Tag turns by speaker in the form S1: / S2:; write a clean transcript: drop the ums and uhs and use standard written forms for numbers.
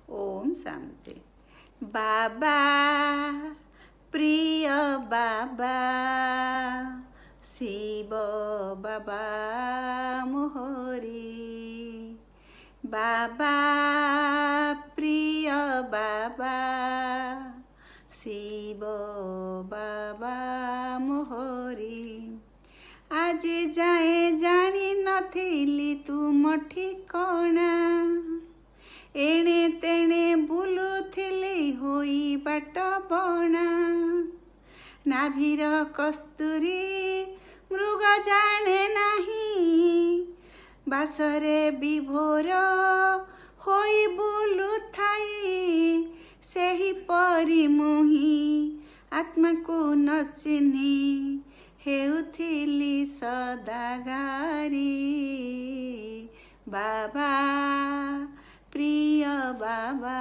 S1: ओम शांति। बाबा प्रिय बाबा शिव बाबा मोहरी, बाबा प्रिय बाबा शिव बाबा मोहरी। आज जाए जानी नथिली तुम ठिकଣା, एणे तेणे बुलुथिली होई बाट बणा। नाभीर कस्तूरी मृग जाने नाही, बासरे विभोर होई बुलुथाई। सेही परी मुही आत्मा को न चिन्ही, हेउथिली सदागारी। बाबा प्रिय बाबा।